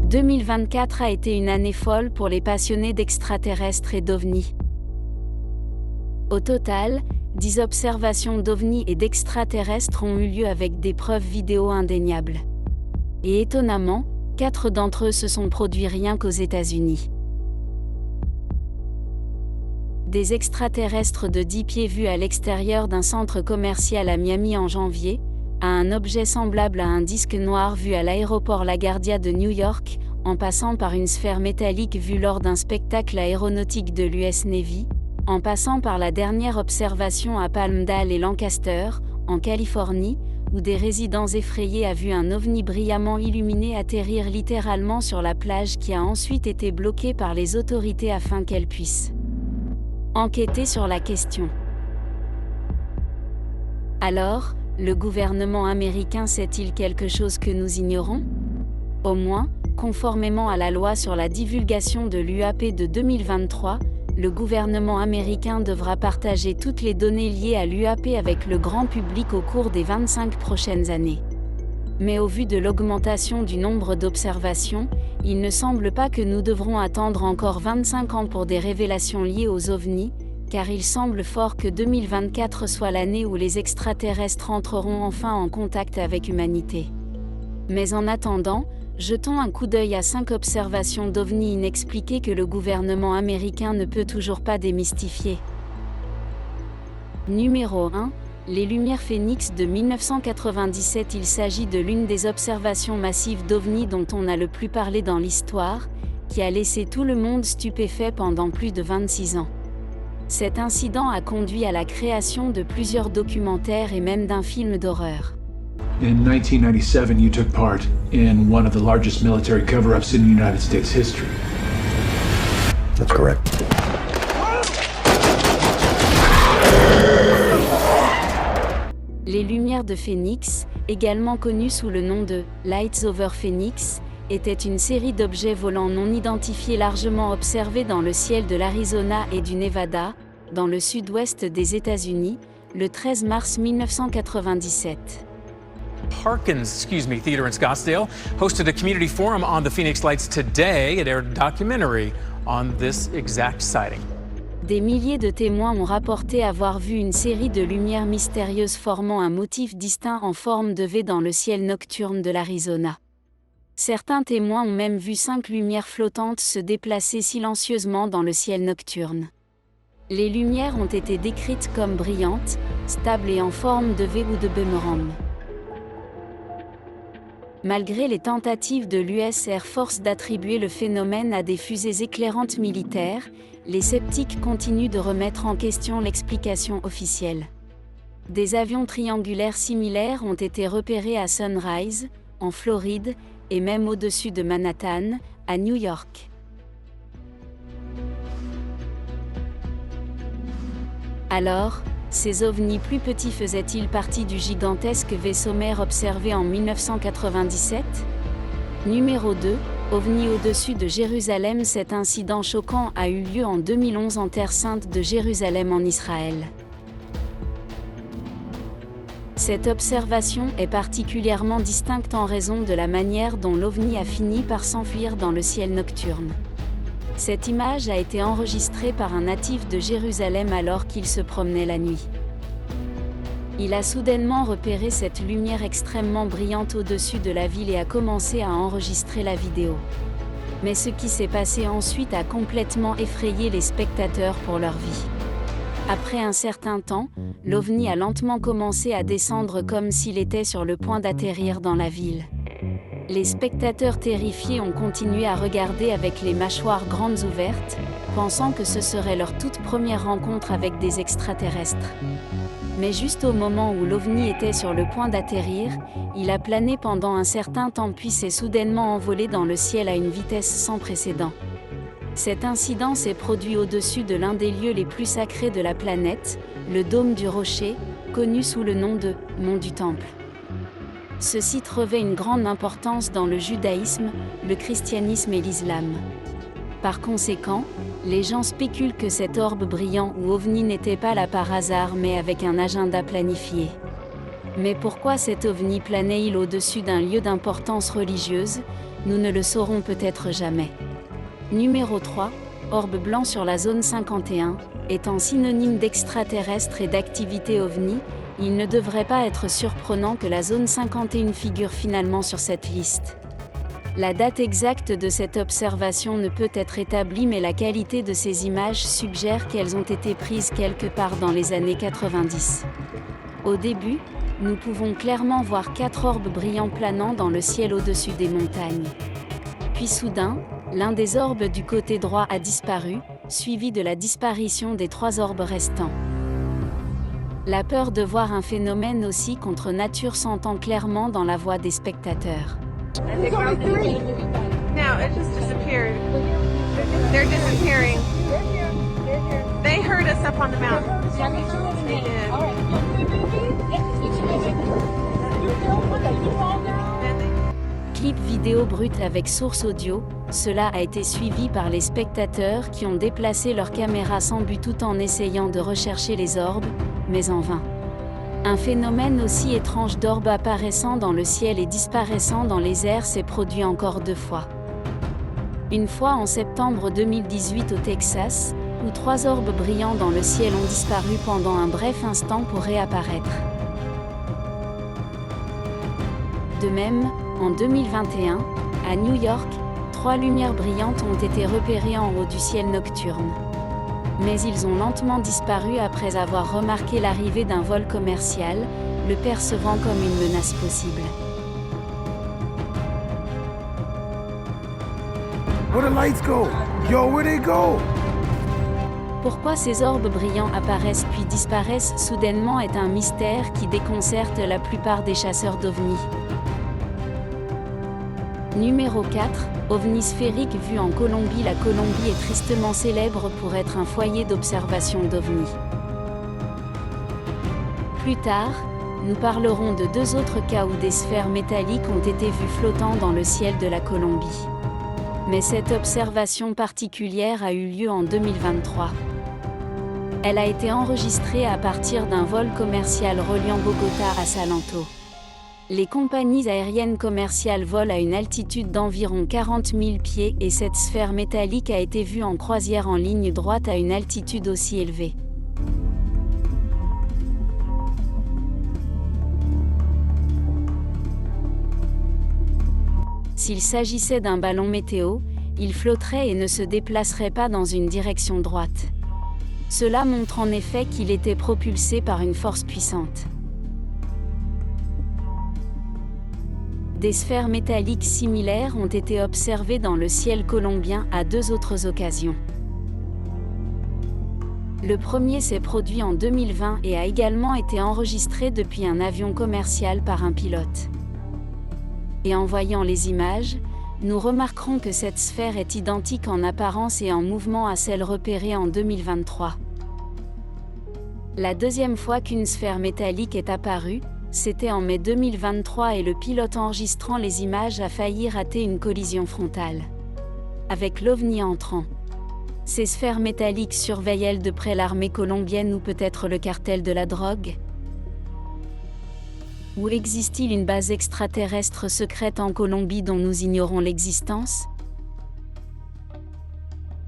2024 a été une année folle pour les passionnés d'extraterrestres et d'ovnis. Au total, 10 observations d'ovnis et d'extraterrestres ont eu lieu avec des preuves vidéo indéniables. Et étonnamment, 4 d'entre eux se sont produits rien qu'aux États-Unis. Des extraterrestres de 10 pieds vus à l'extérieur d'un centre commercial à Miami en janvier, à un objet semblable à un disque noir vu à l'aéroport LaGuardia de New York, en passant par une sphère métallique vue lors d'un spectacle aéronautique de l'US Navy, en passant par la dernière observation à Palmdale et Lancaster, en Californie, où des résidents effrayés ont vu un ovni brillamment illuminé atterrir littéralement sur la plage qui a ensuite été bloquée par les autorités afin qu'elles puissent enquêter sur la question. Alors, le gouvernement américain sait-il quelque chose que nous ignorons ? Au moins, conformément à la loi sur la divulgation de l'UAP de 2023, le gouvernement américain devra partager toutes les données liées à l'UAP avec le grand public au cours des 25 prochaines années. Mais au vu de l'augmentation du nombre d'observations, il ne semble pas que nous devrons attendre encore 25 ans pour des révélations liées aux ovnis, car il semble fort que 2024 soit l'année où les extraterrestres entreront enfin en contact avec l'humanité. Mais en attendant, jetons un coup d'œil à 5 observations d'ovnis inexpliquées que le gouvernement américain ne peut toujours pas démystifier. Numéro 1. Les lumières Phénix de 1997. Il s'agit de l'une des observations massives d'ovnis dont on a le plus parlé dans l'histoire, qui a laissé tout le monde stupéfait pendant plus de 26 ans. Cet incident a conduit à la création de plusieurs documentaires et même d'un film d'horreur. In 1997, you took part in one of the largest military cover-ups in United States history. That's correct. Les lumières de Phénix, également connues sous le nom de « Lights over Phoenix », étaient une série d'objets volants non identifiés largement observés dans le ciel de l'Arizona et du Nevada, dans le sud-ouest des États-Unis, le 13 mars 1997. Harkins, Theater in Scottsdale, hosted a community forum on the Phoenix Lights today. It aired a documentary on this exact sighting. Des milliers de témoins ont rapporté avoir vu une série de lumières mystérieuses formant un motif distinct en forme de V dans le ciel nocturne de l'Arizona. Certains témoins ont même vu 5 lumières flottantes se déplacer silencieusement dans le ciel nocturne. Les lumières ont été décrites comme brillantes, stables et en forme de V ou de boomerang. Malgré les tentatives de l'US Air Force d'attribuer le phénomène à des fusées éclairantes militaires, les sceptiques continuent de remettre en question l'explication officielle. Des avions triangulaires similaires ont été repérés à Sunrise, en Floride, et même au-dessus de Manhattan, à New York. Alors, ces ovnis plus petits faisaient-ils partie du gigantesque vaisseau mère observé en 1997 ? Numéro 2. OVNI au-dessus de Jérusalem. Cet incident choquant a eu lieu en 2011 en Terre Sainte de Jérusalem en Israël. Cette observation est particulièrement distincte en raison de la manière dont l'OVNI a fini par s'enfuir dans le ciel nocturne. Cette image a été enregistrée par un natif de Jérusalem alors qu'il se promenait la nuit. Il a soudainement repéré cette lumière extrêmement brillante au-dessus de la ville et a commencé à enregistrer la vidéo. Mais ce qui s'est passé ensuite a complètement effrayé les spectateurs pour leur vie. Après un certain temps, l'OVNI a lentement commencé à descendre comme s'il était sur le point d'atterrir dans la ville. Les spectateurs terrifiés ont continué à regarder avec les mâchoires grandes ouvertes, pensant que ce serait leur toute première rencontre avec des extraterrestres. Mais juste au moment où l'OVNI était sur le point d'atterrir, il a plané pendant un certain temps puis s'est soudainement envolé dans le ciel à une vitesse sans précédent. Cet incident s'est produit au-dessus de l'un des lieux les plus sacrés de la planète, le Dôme du Rocher, connu sous le nom de « Mont du Temple ». Ce site revêt une grande importance dans le judaïsme, le christianisme et l'islam. Par conséquent, les gens spéculent que cet orbe brillant ou ovni n'était pas là par hasard mais avec un agenda planifié. Mais pourquoi cet ovni planait-il au-dessus d'un lieu d'importance religieuse? Nous ne le saurons peut-être jamais. Numéro 3. Orbe blanc sur la zone 51, étant synonyme d'extraterrestre et d'activité ovni, il ne devrait pas être surprenant que la zone 51 figure finalement sur cette liste. La date exacte de cette observation ne peut être établie, mais la qualité de ces images suggère qu'elles ont été prises quelque part dans les années 90. Au début, nous pouvons clairement voir 4 orbes brillants planant dans le ciel au-dessus des montagnes. Puis soudain, l'un des orbes du côté droit a disparu, suivi de la disparition des 3 orbes restants. La peur de voir un phénomène aussi contre nature s'entend clairement dans la voix des spectateurs. No, it just disappeared. They're disappearing. They heard us up on the mountain. They Clip vidéo brut avec source audio, cela a été suivi par les spectateurs qui ont déplacé leur caméra sans but tout en essayant de rechercher les orbes, mais en vain. Un phénomène aussi étrange d'orbes apparaissant dans le ciel et disparaissant dans les airs s'est produit encore 2 fois. Une fois en septembre 2018 au Texas, où 3 orbes brillants dans le ciel ont disparu pendant un bref instant pour réapparaître. De même, en 2021, à New York, 3 lumières brillantes ont été repérées en haut du ciel nocturne. Mais ils ont lentement disparu après avoir remarqué l'arrivée d'un vol commercial, le percevant comme une menace possible. Where the lights go? Yo, where they go? Pourquoi ces orbes brillants apparaissent puis disparaissent soudainement est un mystère qui déconcerte la plupart des chasseurs d'ovnis. Numéro 4, ovni sphérique vu en Colombie. La Colombie est tristement célèbre pour être un foyer d'observation d'ovnis. Plus tard, nous parlerons de 2 autres cas où des sphères métalliques ont été vues flottant dans le ciel de la Colombie. Mais cette observation particulière a eu lieu en 2023. Elle a été enregistrée à partir d'un vol commercial reliant Bogota à Salento. Les compagnies aériennes commerciales volent à une altitude d'environ 40 000 pieds et cette sphère métallique a été vue en croisière en ligne droite à une altitude aussi élevée. S'il s'agissait d'un ballon météo, il flotterait et ne se déplacerait pas dans une direction droite. Cela montre en effet qu'il était propulsé par une force puissante. Des sphères métalliques similaires ont été observées dans le ciel colombien à 2 autres occasions. Le premier s'est produit en 2020 et a également été enregistré depuis un avion commercial par un pilote. Et en voyant les images, nous remarquerons que cette sphère est identique en apparence et en mouvement à celle repérée en 2023. La deuxième fois qu'une sphère métallique est apparue, c'était en mai 2023 et le pilote enregistrant les images a failli rater une collision frontale avec l'OVNI entrant. Ces sphères métalliques surveillent-elles de près l'armée colombienne ou peut-être le cartel de la drogue? Ou existe-t-il une base extraterrestre secrète en Colombie dont nous ignorons l'existence?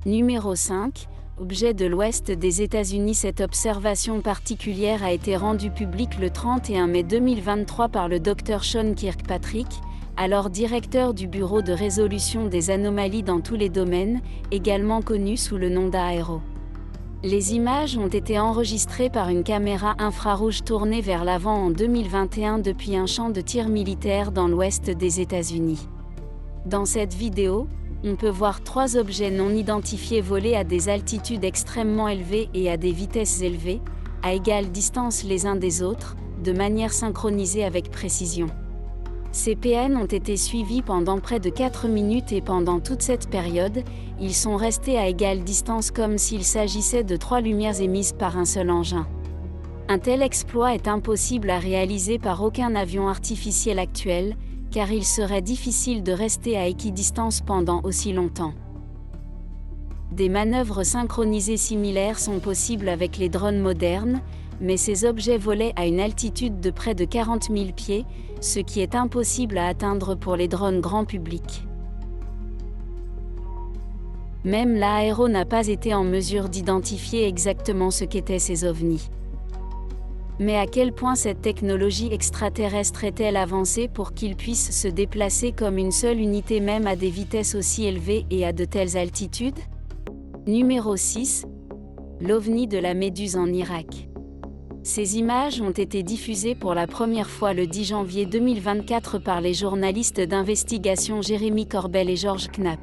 Numéro 5. Objet de l'Ouest des États-Unis. Cette observation particulière a été rendue publique le 31 mai 2023 par le Dr Sean Kirkpatrick, alors directeur du Bureau de résolution des anomalies dans tous les domaines, également connu sous le nom d'AERO. Les images ont été enregistrées par une caméra infrarouge tournée vers l'avant en 2021 depuis un champ de tir militaire dans l'ouest des États-Unis. Dans cette vidéo, on peut voir 3 objets non identifiés voler à des altitudes extrêmement élevées et à des vitesses élevées, à égale distance les uns des autres, de manière synchronisée avec précision. Ces PN ont été suivis pendant près de 4 minutes et pendant toute cette période, ils sont restés à égale distance comme s'il s'agissait de 3 lumières émises par un seul engin. Un tel exploit est impossible à réaliser par aucun avion artificiel actuel, car il serait difficile de rester à équidistance pendant aussi longtemps. Des manœuvres synchronisées similaires sont possibles avec les drones modernes, mais ces objets volaient à une altitude de près de 40 000 pieds, ce qui est impossible à atteindre pour les drones grand public. Même l'ARO n'a pas été en mesure d'identifier exactement ce qu'étaient ces ovnis. Mais à quel point cette technologie extraterrestre est-elle avancée pour qu'ils puissent se déplacer comme une seule unité même à des vitesses aussi élevées et à de telles altitudes ? Numéro 6. L'OVNI de la Méduse en Irak. Ces images ont été diffusées pour la première fois le 10 janvier 2024 par les journalistes d'investigation Jérémy Corbell et George Knapp.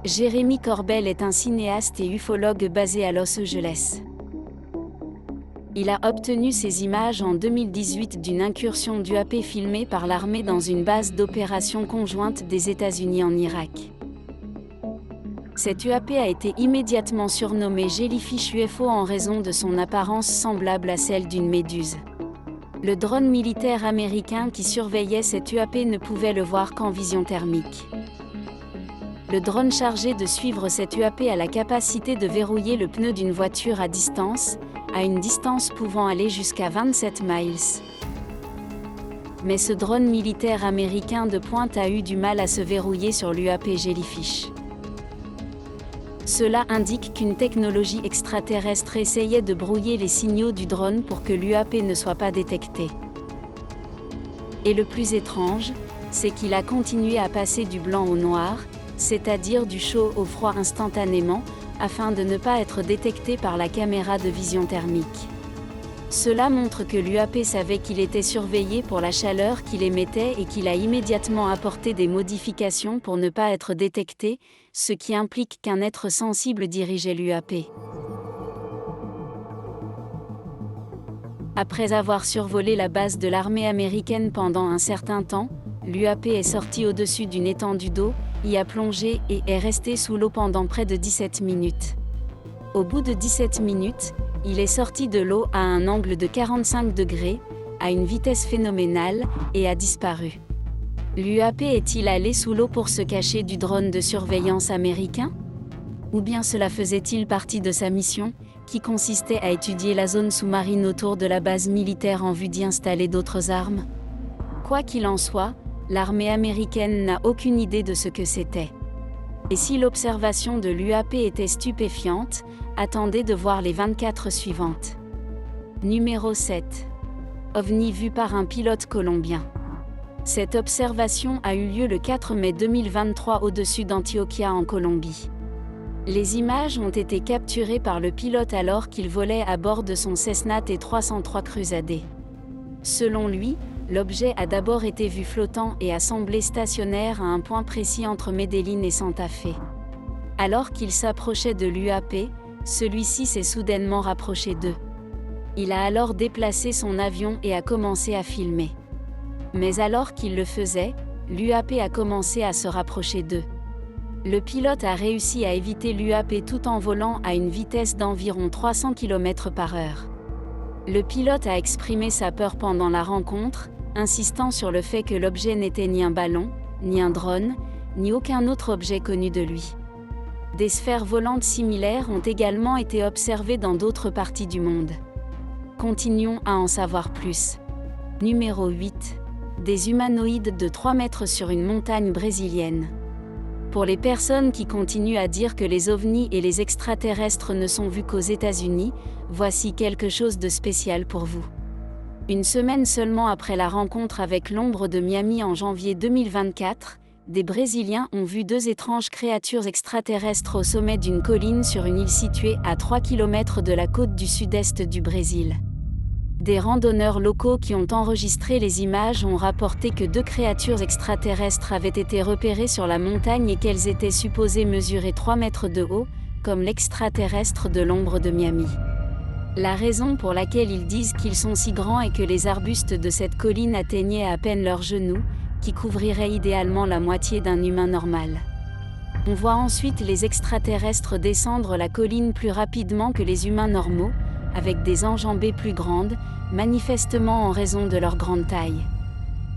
Jérémy Corbell est un cinéaste et ufologue basé à Los Angeles. Il a obtenu ces images en 2018 d'une incursion d'UAP filmée par l'armée dans une base d'opération conjointe des États-Unis en Irak. Cette UAP a été immédiatement surnommée Jellyfish UFO en raison de son apparence semblable à celle d'une méduse. Le drone militaire américain qui surveillait cette UAP ne pouvait le voir qu'en vision thermique. Le drone chargé de suivre cette UAP a la capacité de verrouiller le pneu d'une voiture à distance, à une distance pouvant aller jusqu'à 27 miles. Mais ce drone militaire américain de pointe a eu du mal à se verrouiller sur l'UAP Jellyfish. Cela indique qu'une technologie extraterrestre essayait de brouiller les signaux du drone pour que l'UAP ne soit pas détecté. Et le plus étrange, c'est qu'il a continué à passer du blanc au noir, c'est-à-dire du chaud au froid instantanément, afin de ne pas être détecté par la caméra de vision thermique. Cela montre que l'UAP savait qu'il était surveillé pour la chaleur qu'il émettait et qu'il a immédiatement apporté des modifications pour ne pas être détecté, ce qui implique qu'un être sensible dirigeait l'UAP. Après avoir survolé la base de l'armée américaine pendant un certain temps, l'UAP est sorti au-dessus d'une étendue d'eau, y a plongé et est resté sous l'eau pendant près de 17 minutes. Au bout de 17 minutes, il est sorti de l'eau à un angle de 45 degrés, à une vitesse phénoménale, et a disparu. L'UAP est-il allé sous l'eau pour se cacher du drone de surveillance américain ? Ou bien cela faisait-il partie de sa mission, qui consistait à étudier la zone sous-marine autour de la base militaire en vue d'y installer d'autres armes ? Quoi qu'il en soit, l'armée américaine n'a aucune idée de ce que c'était. Et si l'observation de l'UAP était stupéfiante, attendez de voir les 24 suivantes. Numéro 7. OVNI vu par un pilote colombien. Cette observation a eu lieu le 4 mai 2023 au-dessus d'Antioquia en Colombie. Les images ont été capturées par le pilote alors qu'il volait à bord de son Cessna T303 Cruzade. Selon lui, l'objet a d'abord été vu flottant et a semblé stationnaire à un point précis entre Medellín et Santa Fe. Alors qu'il s'approchait de l'UAP, celui-ci s'est soudainement rapproché d'eux. Il a alors déplacé son avion et a commencé à filmer. Mais alors qu'il le faisait, l'UAP a commencé à se rapprocher d'eux. Le pilote a réussi à éviter l'UAP tout en volant à une vitesse d'environ 300 km/h. Le pilote a exprimé sa peur pendant la rencontre, insistant sur le fait que l'objet n'était ni un ballon, ni un drone, ni aucun autre objet connu de lui. Des sphères volantes similaires ont également été observées dans d'autres parties du monde. Continuons à en savoir plus. Numéro 8. Des humanoïdes de 3 mètres sur une montagne brésilienne. Pour les personnes qui continuent à dire que les ovnis et les extraterrestres ne sont vus qu'aux États-Unis, voici quelque chose de spécial pour vous. Une semaine seulement après la rencontre avec l'ombre de Miami en janvier 2024, des Brésiliens ont vu 2 étranges créatures extraterrestres au sommet d'une colline sur une île située à 3 km de la côte du sud-est du Brésil. Des randonneurs locaux qui ont enregistré les images ont rapporté que 2 créatures extraterrestres avaient été repérées sur la montagne et qu'elles étaient supposées mesurer 3 mètres de haut, comme l'extraterrestre de l'ombre de Miami. La raison pour laquelle ils disent qu'ils sont si grands est que les arbustes de cette colline atteignaient à peine leurs genoux, qui couvriraient idéalement la moitié d'un humain normal. On voit ensuite les extraterrestres descendre la colline plus rapidement que les humains normaux, avec des enjambées plus grandes, manifestement en raison de leur grande taille.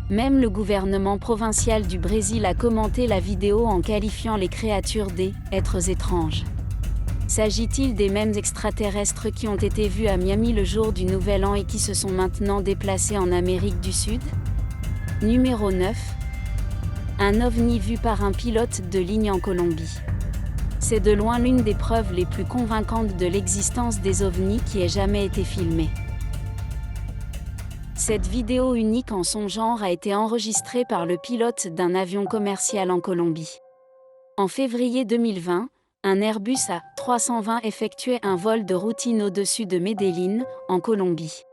Même le gouvernement provincial du Brésil a commenté la vidéo en qualifiant les créatures des « êtres étranges ». S'agit-il des mêmes extraterrestres qui ont été vus à Miami le jour du Nouvel An et qui se sont maintenant déplacés en Amérique du Sud? Numéro 9. Un ovni vu par un pilote de ligne en Colombie. C'est de loin l'une des preuves les plus convaincantes de l'existence des ovnis qui ait jamais été filmée. Cette vidéo unique en son genre a été enregistrée par le pilote d'un avion commercial en Colombie. En février 2020, un Airbus A320 effectuait un vol de routine au-dessus de Medellín, en Colombie.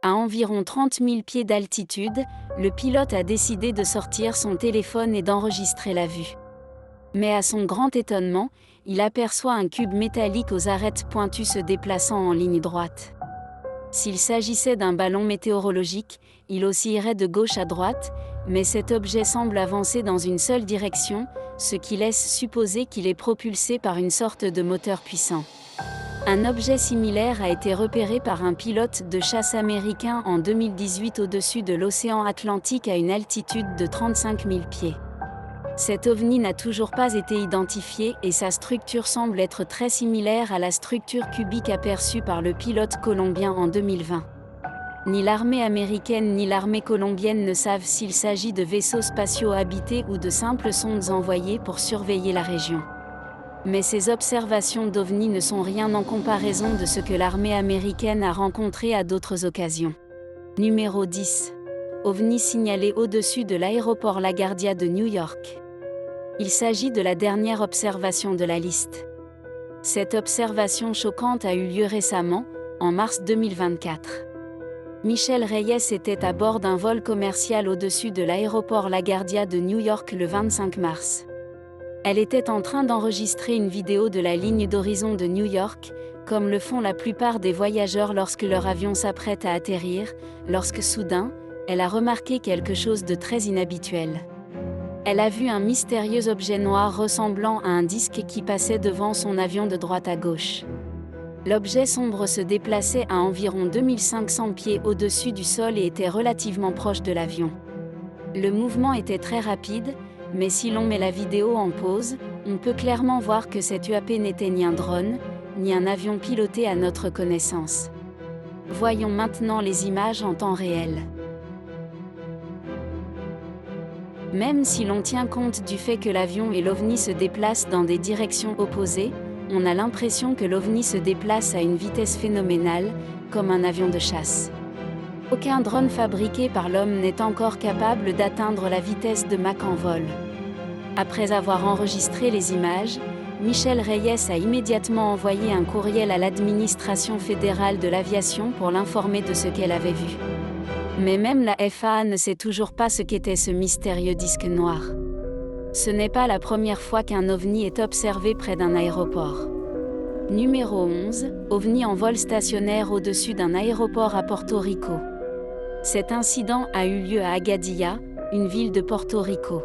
À environ 30 000 pieds d'altitude, le pilote a décidé de sortir son téléphone et d'enregistrer la vue. Mais à son grand étonnement, il aperçoit un cube métallique aux arêtes pointues se déplaçant en ligne droite. S'il s'agissait d'un ballon météorologique, il oscillerait de gauche à droite, mais cet objet semble avancer dans une seule direction, ce qui laisse supposer qu'il est propulsé par une sorte de moteur puissant. Un objet similaire a été repéré par un pilote de chasse américain en 2018 au-dessus de l'océan Atlantique à une altitude de 35 000 pieds. Cet ovni n'a toujours pas été identifié et sa structure semble être très similaire à la structure cubique aperçue par le pilote colombien en 2020. Ni l'armée américaine ni l'armée colombienne ne savent s'il s'agit de vaisseaux spatiaux habités ou de simples sondes envoyées pour surveiller la région. Mais ces observations d'ovnis ne sont rien en comparaison de ce que l'armée américaine a rencontré à d'autres occasions. Numéro 10. OVNI signalé au-dessus de l'aéroport LaGuardia de New York. Il s'agit de la dernière observation de la liste. Cette observation choquante a eu lieu récemment, en mars 2024. Michelle Reyes était à bord d'un vol commercial au-dessus de l'aéroport LaGuardia de New York le 25 mars. Elle était en train d'enregistrer une vidéo de la ligne d'horizon de New York, comme le font la plupart des voyageurs lorsque leur avion s'apprête à atterrir, lorsque soudain, elle a remarqué quelque chose de très inhabituel. Elle a vu un mystérieux objet noir ressemblant à un disque qui passait devant son avion de droite à gauche. L'objet sombre se déplaçait à environ 2500 pieds au-dessus du sol et était relativement proche de l'avion. Le mouvement était très rapide, mais si l'on met la vidéo en pause, on peut clairement voir que cet UAP n'était ni un drone, ni un avion piloté à notre connaissance. Voyons maintenant les images en temps réel. Même si l'on tient compte du fait que l'avion et l'OVNI se déplacent dans des directions opposées, on a l'impression que l'OVNI se déplace à une vitesse phénoménale, comme un avion de chasse. Aucun drone fabriqué par l'homme n'est encore capable d'atteindre la vitesse de Mach en vol. Après avoir enregistré les images, Michelle Reyes a immédiatement envoyé un courriel à l'administration fédérale de l'aviation pour l'informer de ce qu'elle avait vu. Mais même la FAA ne sait toujours pas ce qu'était ce mystérieux disque noir. Ce n'est pas la première fois qu'un OVNI est observé près d'un aéroport. Numéro 11, OVNI en vol stationnaire au-dessus d'un aéroport à Porto Rico. Cet incident a eu lieu à Agadia, une ville de Porto Rico.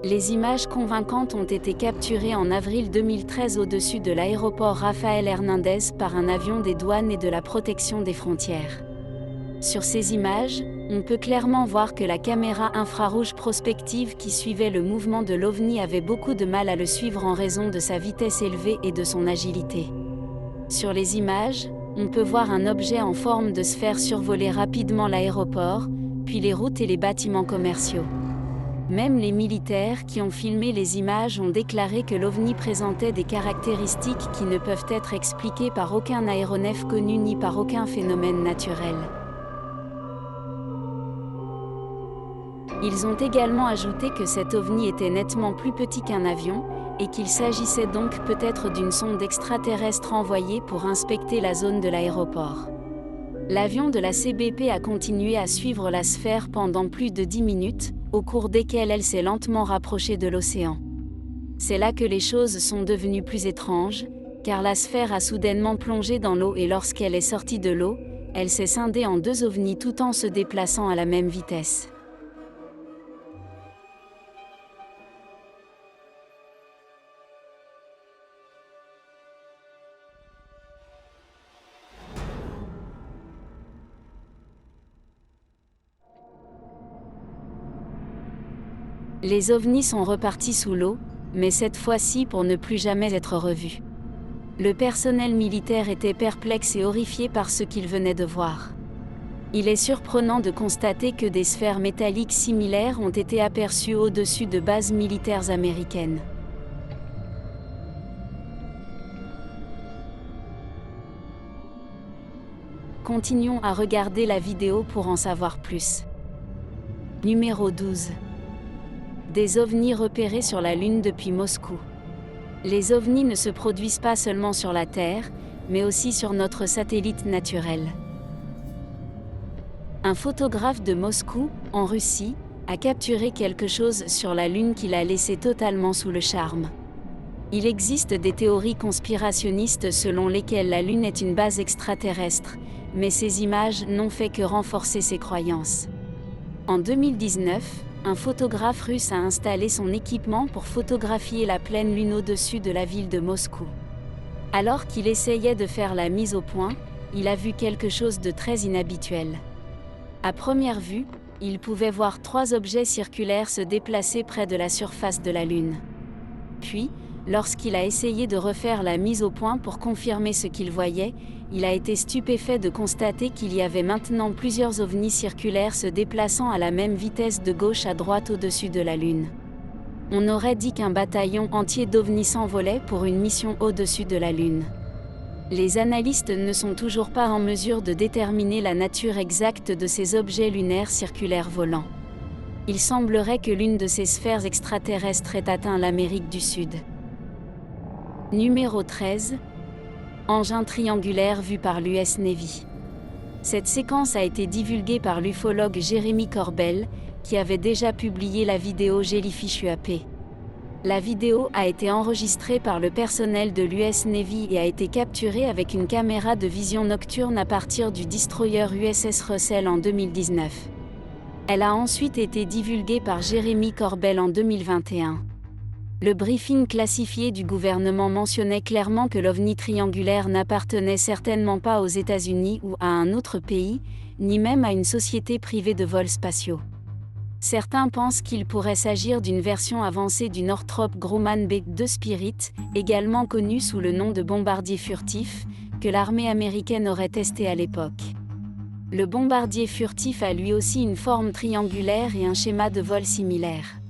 Les images convaincantes ont été capturées en avril 2013 au-dessus de l'aéroport Rafael Hernández par un avion des douanes et de la protection des frontières. Sur ces images, on peut clairement voir que la caméra infrarouge prospective qui suivait le mouvement de l'OVNI avait beaucoup de mal à le suivre en raison de sa vitesse élevée et de son agilité. Sur les images, on peut voir un objet en forme de sphère survoler rapidement l'aéroport, puis les routes et les bâtiments commerciaux. Même les militaires qui ont filmé les images ont déclaré que l'OVNI présentait des caractéristiques qui ne peuvent être expliquées par aucun aéronef connu ni par aucun phénomène naturel. Ils ont également ajouté que cet OVNI était nettement plus petit qu'un avion, et qu'il s'agissait donc peut-être d'une sonde extraterrestre envoyée pour inspecter la zone de l'aéroport. L'avion de la CBP a continué à suivre la sphère pendant plus de 10 minutes, au cours desquelles elle s'est lentement rapprochée de l'océan. C'est là que les choses sont devenues plus étranges, car la sphère a soudainement plongé dans l'eau et lorsqu'elle est sortie de l'eau, elle s'est scindée en deux ovnis tout en se déplaçant à la même vitesse. Les ovnis sont repartis sous l'eau, mais cette fois-ci pour ne plus jamais être revus. Le personnel militaire était perplexe et horrifié par ce qu'il venait de voir. Il est surprenant de constater que des sphères métalliques similaires ont été aperçues au-dessus de bases militaires américaines. Continuons à regarder la vidéo pour en savoir plus. Numéro 12. Des ovnis repérés sur la Lune depuis Moscou. Les ovnis ne se produisent pas seulement sur la Terre, mais aussi sur notre satellite naturel. Un photographe de Moscou, en Russie, a capturé quelque chose sur la Lune qui l'a laissé totalement sous le charme. Il existe des théories conspirationnistes selon lesquelles la Lune est une base extraterrestre, mais ces images n'ont fait que renforcer ces croyances. En 2019, un photographe russe a installé son équipement pour photographier la pleine Lune au-dessus de la ville de Moscou. Alors qu'il essayait de faire la mise au point, il a vu quelque chose de très inhabituel. À première vue, il pouvait voir 3 objets circulaires se déplacer près de la surface de la Lune. Puis, lorsqu'il a essayé de refaire la mise au point pour confirmer ce qu'il voyait, il a été stupéfait de constater qu'il y avait maintenant plusieurs ovnis circulaires se déplaçant à la même vitesse de gauche à droite au-dessus de la Lune. On aurait dit qu'un bataillon entier d'ovnis s'envolait pour une mission au-dessus de la Lune. Les analystes ne sont toujours pas en mesure de déterminer la nature exacte de ces objets lunaires circulaires volants. Il semblerait que l'une de ces sphères extraterrestres ait atteint l'Amérique du Sud. Numéro 13. Engin triangulaire vu par l'US Navy. Cette séquence a été divulguée par l'ufologue Jeremy Corbell, qui avait déjà publié la vidéo Jellyfish UAP. La vidéo a été enregistrée par le personnel de l'US Navy et a été capturée avec une caméra de vision nocturne à partir du destroyer USS Russell en 2019. Elle a ensuite été divulguée par Jeremy Corbell en 2021. Le briefing classifié du gouvernement mentionnait clairement que l'OVNI triangulaire n'appartenait certainement pas aux États-Unis ou à un autre pays, ni même à une société privée de vols spatiaux. Certains pensent qu'il pourrait s'agir d'une version avancée du Northrop Grumman B-2 Spirit, également connu sous le nom de bombardier furtif, que l'armée américaine aurait testé à l'époque. Le bombardier furtif a lui aussi une forme triangulaire et un schéma de vol similaire.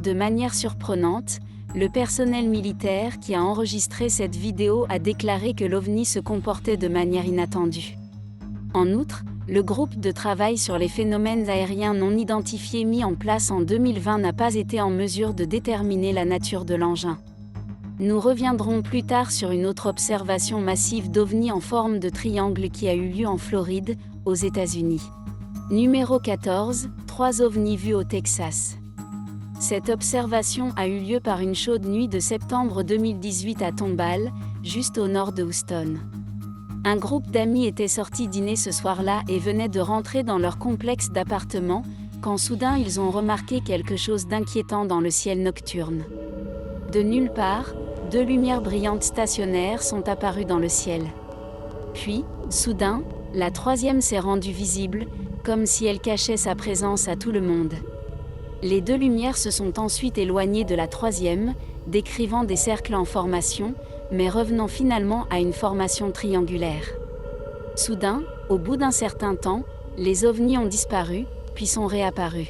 De manière surprenante, le personnel militaire qui a enregistré cette vidéo a déclaré que l'OVNI se comportait de manière inattendue. En outre, le groupe de travail sur les phénomènes aériens non identifiés mis en place en 2020 n'a pas été en mesure de déterminer la nature de l'engin. Nous reviendrons plus tard sur une autre observation massive d'OVNI en forme de triangle qui a eu lieu en Floride, aux États-Unis. Numéro 14, 3 ovnis vus au Texas. Cette observation a eu lieu par une chaude nuit de septembre 2018 à Tomball, juste au nord de Houston. Un groupe d'amis était sorti dîner ce soir-là et venait de rentrer dans leur complexe d'appartements, quand soudain ils ont remarqué quelque chose d'inquiétant dans le ciel nocturne. De nulle part, 2 lumières brillantes stationnaires sont apparues dans le ciel. Puis, soudain, la 3e s'est rendue visible, comme si elle cachait sa présence à tout le monde. Les 2 lumières se sont ensuite éloignées de la 3e, décrivant des cercles en formation, mais revenant finalement à une formation triangulaire. Soudain, au bout d'un certain temps, les ovnis ont disparu, puis sont réapparus.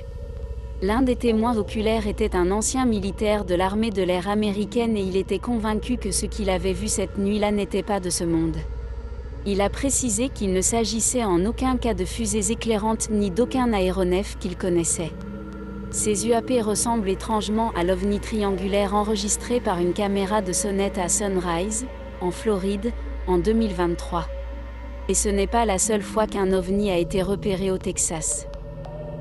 L'un des témoins oculaires était un ancien militaire de l'armée de l'air américaine et il était convaincu que ce qu'il avait vu cette nuit-là n'était pas de ce monde. Il a précisé qu'il ne s'agissait en aucun cas de fusées éclairantes ni d'aucun aéronef qu'il connaissait. Ces UAP ressemblent étrangement à l'OVNI triangulaire enregistré par une caméra de sonnette à Sunrise, en Floride, en 2023. Et ce n'est pas la seule fois qu'un OVNI a été repéré au Texas.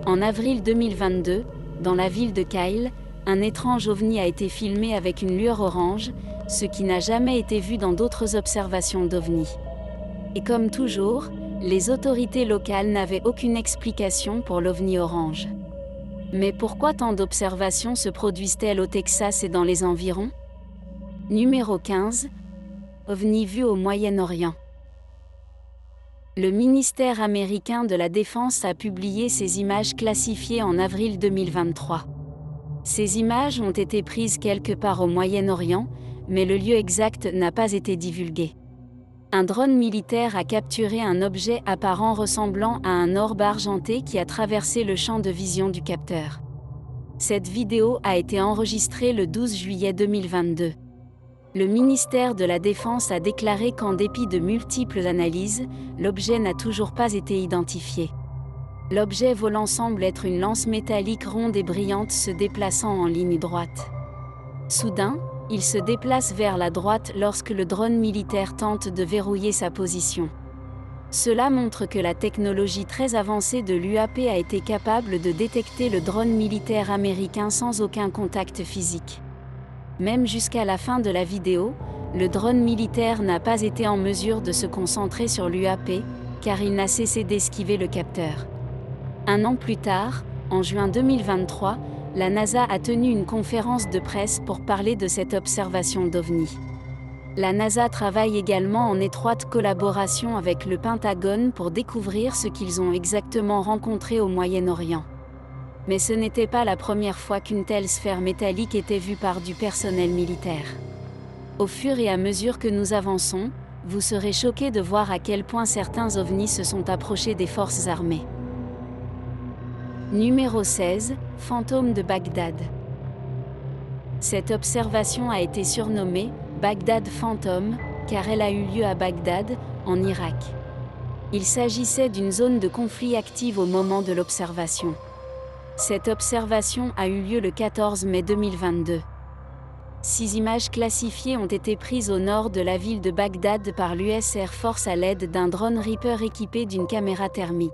En avril 2022, dans la ville de Kyle, un étrange OVNI a été filmé avec une lueur orange, ce qui n'a jamais été vu dans d'autres observations d'OVNI. Et comme toujours, les autorités locales n'avaient aucune explication pour l'OVNI orange. Mais pourquoi tant d'observations se produisent-elles au Texas et dans les environs ? Numéro 15. OVNI vu au Moyen-Orient. Le ministère américain de la Défense a publié ces images classifiées en avril 2023. Ces images ont été prises quelque part au Moyen-Orient, mais le lieu exact n'a pas été divulgué. Un drone militaire a capturé un objet apparent ressemblant à un orbe argenté qui a traversé le champ de vision du capteur. Cette vidéo a été enregistrée le 12 juillet 2022. Le ministère de la Défense a déclaré qu'en dépit de multiples analyses, l'objet n'a toujours pas été identifié. L'objet volant semble être une lance métallique ronde et brillante se déplaçant en ligne droite. Soudain, il se déplace vers la droite lorsque le drone militaire tente de verrouiller sa position. Cela montre que la technologie très avancée de l'UAP a été capable de détecter le drone militaire américain sans aucun contact physique. Même jusqu'à la fin de la vidéo, le drone militaire n'a pas été en mesure de se concentrer sur l'UAP, car il n'a cessé d'esquiver le capteur. Un an plus tard, en juin 2023, la NASA a tenu une conférence de presse pour parler de cette observation d'OVNI. La NASA travaille également en étroite collaboration avec le Pentagone pour découvrir ce qu'ils ont exactement rencontré au Moyen-Orient. Mais ce n'était pas la première fois qu'une telle sphère métallique était vue par du personnel militaire. Au fur et à mesure que nous avançons, vous serez choqués de voir à quel point certains ovnis se sont approchés des forces armées. Numéro 16, Fantôme de Bagdad. Cette observation a été surnommée Bagdad Phantom, car elle a eu lieu à Bagdad, en Irak. Il s'agissait d'une zone de conflit active au moment de l'observation. Cette observation a eu lieu le 14 mai 2022. 6 images classifiées ont été prises au nord de la ville de Bagdad par l'US Air Force à l'aide d'un drone Reaper équipé d'une caméra thermique.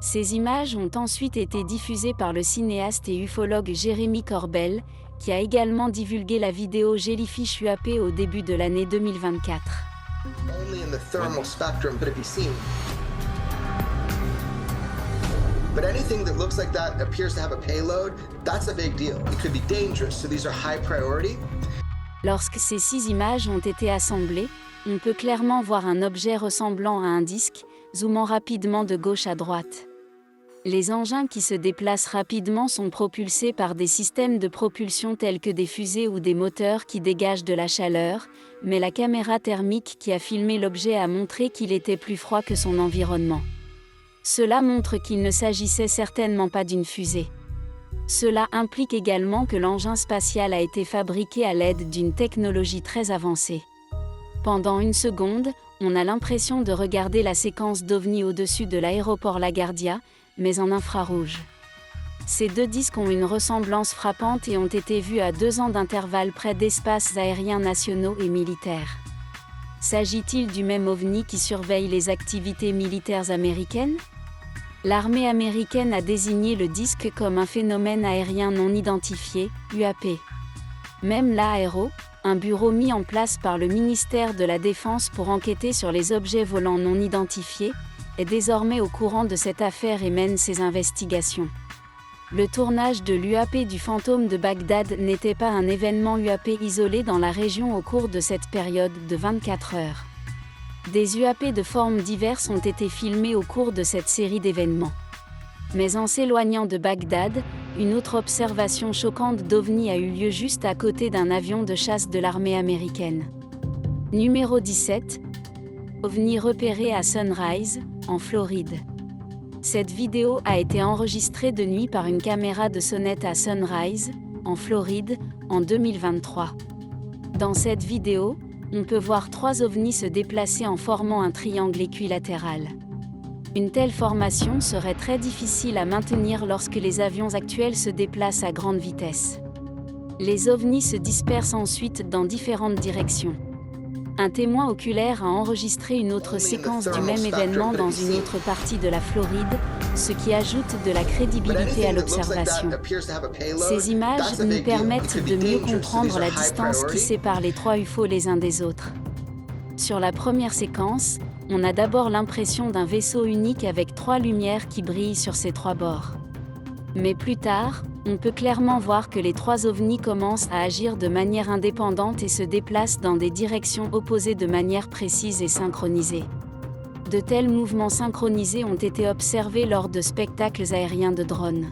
Ces images ont ensuite été diffusées par le cinéaste et ufologue Jeremy Corbell, qui a également divulgué la vidéo Jellyfish UAP au début de l'année 2024. Only in the thermal spectrum could it be seen. But anything that looks like that appears to have a payload, that's a big deal. It could be dangerous, so these are high priority. Lorsque ces 6 images ont été assemblées, on peut clairement voir un objet ressemblant à un disque, zoomant rapidement de gauche à droite. Les engins qui se déplacent rapidement sont propulsés par des systèmes de propulsion tels que des fusées ou des moteurs qui dégagent de la chaleur, mais la caméra thermique qui a filmé l'objet a montré qu'il était plus froid que son environnement. Cela montre qu'il ne s'agissait certainement pas d'une fusée. Cela implique également que l'engin spatial a été fabriqué à l'aide d'une technologie très avancée. Pendant une seconde, on a l'impression de regarder la séquence d'OVNI au-dessus de l'aéroport LaGuardia, mais en infrarouge. Ces 2 disques ont une ressemblance frappante et ont été vus à 2 ans d'intervalle près d'espaces aériens nationaux et militaires. S'agit-il du même OVNI qui surveille les activités militaires américaines ? L'armée américaine a désigné le disque comme un phénomène aérien non identifié, UAP. Même l'AERO, un bureau mis en place par le ministère de la Défense pour enquêter sur les objets volants non identifiés, est désormais au courant de cette affaire et mène ses investigations. Le tournage de l'UAP du fantôme de Bagdad n'était pas un événement UAP isolé dans la région au cours de cette période de 24 heures. Des UAP de formes diverses ont été filmés au cours de cette série d'événements. Mais en s'éloignant de Bagdad, une autre observation choquante d'OVNI a eu lieu juste à côté d'un avion de chasse de l'armée américaine. Numéro 17. OVNI repéré à Sunrise, en Floride. Cette vidéo a été enregistrée de nuit par une caméra de sonnette à Sunrise, en Floride, en 2023. Dans cette vidéo, on peut voir 3 ovnis se déplacer en formant un triangle équilatéral. Une telle formation serait très difficile à maintenir lorsque les avions actuels se déplacent à grande vitesse. Les ovnis se dispersent ensuite dans différentes directions. Un témoin oculaire a enregistré une autre séquence du même événement dans une autre partie de la Floride, ce qui ajoute de la crédibilité à l'observation. Ces images nous permettent de mieux comprendre la distance qui sépare les 3 UFO les uns des autres. Sur la première séquence, on a d'abord l'impression d'un vaisseau unique avec 3 lumières qui brillent sur ses 3 bords. Mais plus tard, on peut clairement voir que les 3 ovnis commencent à agir de manière indépendante et se déplacent dans des directions opposées de manière précise et synchronisée. De tels mouvements synchronisés ont été observés lors de spectacles aériens de drones.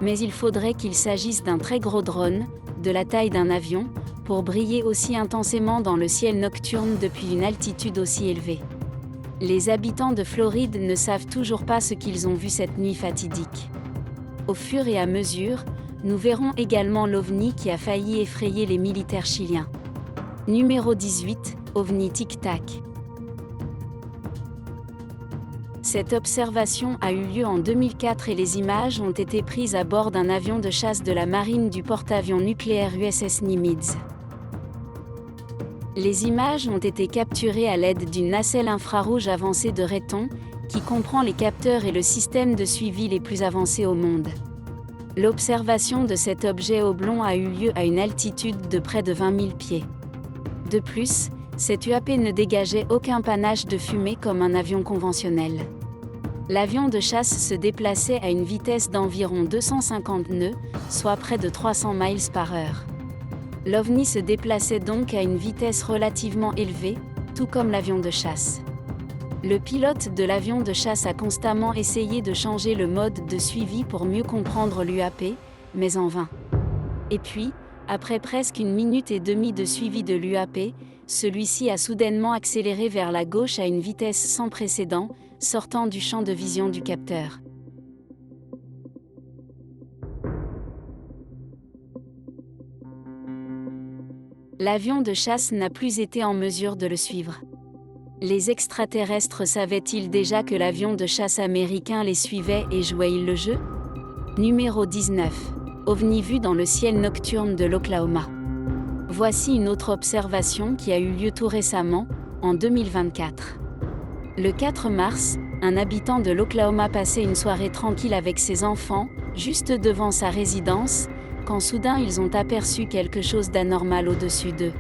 Mais il faudrait qu'il s'agisse d'un très gros drone, de la taille d'un avion, pour briller aussi intensément dans le ciel nocturne depuis une altitude aussi élevée. Les habitants de Floride ne savent toujours pas ce qu'ils ont vu cette nuit fatidique. Au fur et à mesure, nous verrons également l'OVNI qui a failli effrayer les militaires chiliens. Numéro 18, OVNI Tic Tac. Cette observation a eu lieu en 2004 et les images ont été prises à bord d'un avion de chasse de la marine du porte-avions nucléaire USS Nimitz. Les images ont été capturées à l'aide d'une nacelle infrarouge avancée de Raytheon, qui comprend les capteurs et le système de suivi les plus avancés au monde. L'observation de cet objet oblong a eu lieu à une altitude de près de 20 000 pieds. De plus, cet UAP ne dégageait aucun panache de fumée comme un avion conventionnel. L'avion de chasse se déplaçait à une vitesse d'environ 250 nœuds, soit près de 300 miles par heure. L'OVNI se déplaçait donc à une vitesse relativement élevée, tout comme l'avion de chasse. Le pilote de l'avion de chasse a constamment essayé de changer le mode de suivi pour mieux comprendre l'UAP, mais en vain. Et puis, après presque 1 minute et demie de suivi de l'UAP, celui-ci a soudainement accéléré vers la gauche à une vitesse sans précédent, sortant du champ de vision du capteur. L'avion de chasse n'a plus été en mesure de le suivre. Les extraterrestres savaient-ils déjà que l'avion de chasse américain les suivait et jouait-il le jeu ? Numéro 19. OVNI vu dans le ciel nocturne de l'Oklahoma. Voici une autre observation qui a eu lieu tout récemment, en 2024. Le 4 mars, un habitant de l'Oklahoma passait une soirée tranquille avec ses enfants, juste devant sa résidence, quand soudain ils ont aperçu quelque chose d'anormal au-dessus d'eux.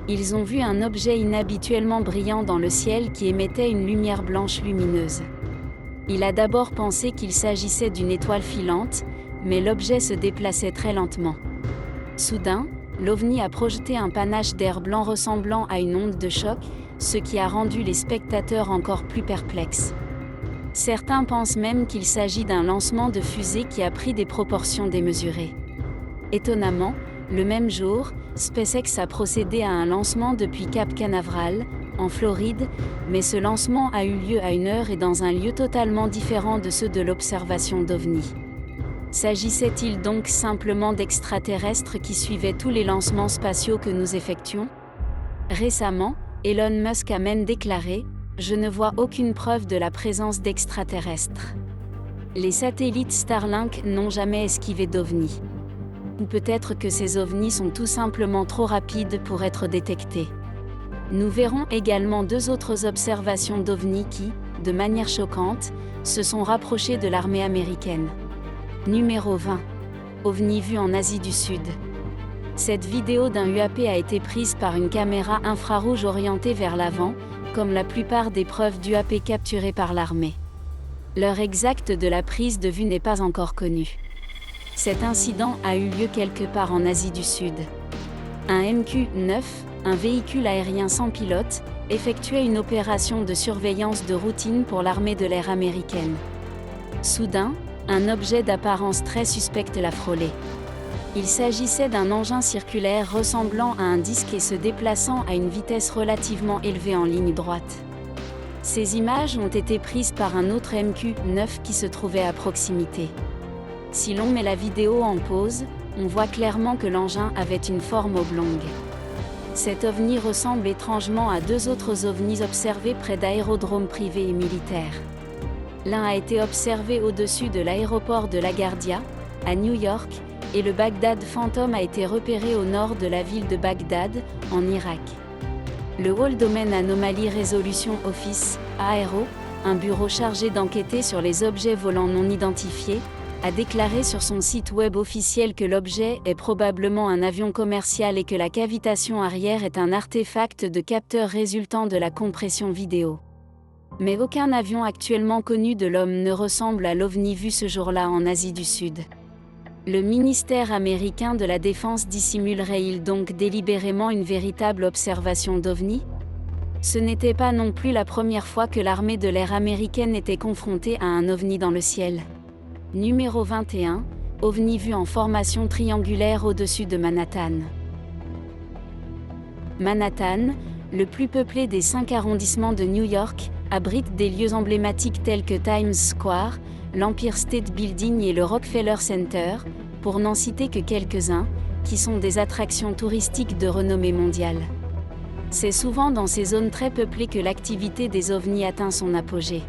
Ils ont vu un objet inhabituellement brillant dans le ciel qui émettait une lumière blanche lumineuse. Il a d'abord pensé qu'il s'agissait d'une étoile filante, mais l'objet se déplaçait très lentement. Soudain, l'OVNI a projeté un panache d'air blanc ressemblant à une onde de choc, ce qui a rendu les spectateurs encore plus perplexes. Certains pensent même qu'il s'agit d'un lancement de fusée qui a pris des proportions démesurées. Étonnamment, le même jour, SpaceX a procédé à un lancement depuis Cap Canaveral, en Floride, mais ce lancement a eu lieu à 1 heure et dans un lieu totalement différent de ceux de l'observation d'OVNI. S'agissait-il donc simplement d'extraterrestres qui suivaient tous les lancements spatiaux que nous effectuons ? Récemment, Elon Musk a même déclaré « Je ne vois aucune preuve de la présence d'extraterrestres ». Les satellites Starlink n'ont jamais esquivé d'OVNI. Ou peut-être que ces ovnis sont tout simplement trop rapides pour être détectés. Nous verrons également 2 autres observations d'ovnis qui, de manière choquante, se sont rapprochées de l'armée américaine. Numéro 20. OVNI vu en Asie du Sud. Cette vidéo d'un UAP a été prise par une caméra infrarouge orientée vers l'avant, comme la plupart des preuves d'UAP capturées par l'armée. L'heure exacte de la prise de vue n'est pas encore connue. Cet incident a eu lieu quelque part en Asie du Sud. Un MQ-9, un véhicule aérien sans pilote, effectuait une opération de surveillance de routine pour l'armée de l'air américaine. Soudain, un objet d'apparence très suspecte l'a frôlé. Il s'agissait d'un engin circulaire ressemblant à un disque et se déplaçant à une vitesse relativement élevée en ligne droite. Ces images ont été prises par un autre MQ-9 qui se trouvait à proximité. Si l'on met la vidéo en pause, on voit clairement que l'engin avait une forme oblongue. Cet ovni ressemble étrangement à 2 autres ovnis observés près d'aérodromes privés et militaires. L'un a été observé au-dessus de l'aéroport de LaGuardia, à New York, et le Baghdad Phantom a été repéré au nord de la ville de Bagdad, en Irak. Le All Domain Anomaly Resolution Office, ARO, un bureau chargé d'enquêter sur les objets volants non identifiés, a déclaré sur son site web officiel que l'objet est probablement un avion commercial et que la cavitation arrière est un artefact de capteur résultant de la compression vidéo. Mais aucun avion actuellement connu de l'homme ne ressemble à l'OVNI vu ce jour-là en Asie du Sud. Le ministère américain de la Défense dissimulerait-il donc délibérément une véritable observation d'OVNI ? Ce n'était pas non plus la première fois que l'armée de l'air américaine était confrontée à un OVNI dans le ciel. Numéro 21, OVNI vu en formation triangulaire au-dessus de Manhattan. Manhattan, le plus peuplé des 5 arrondissements de New York, abrite des lieux emblématiques tels que Times Square, l'Empire State Building et le Rockefeller Center, pour n'en citer que quelques-uns, qui sont des attractions touristiques de renommée mondiale. C'est souvent dans ces zones très peuplées que l'activité des ovnis atteint son apogée.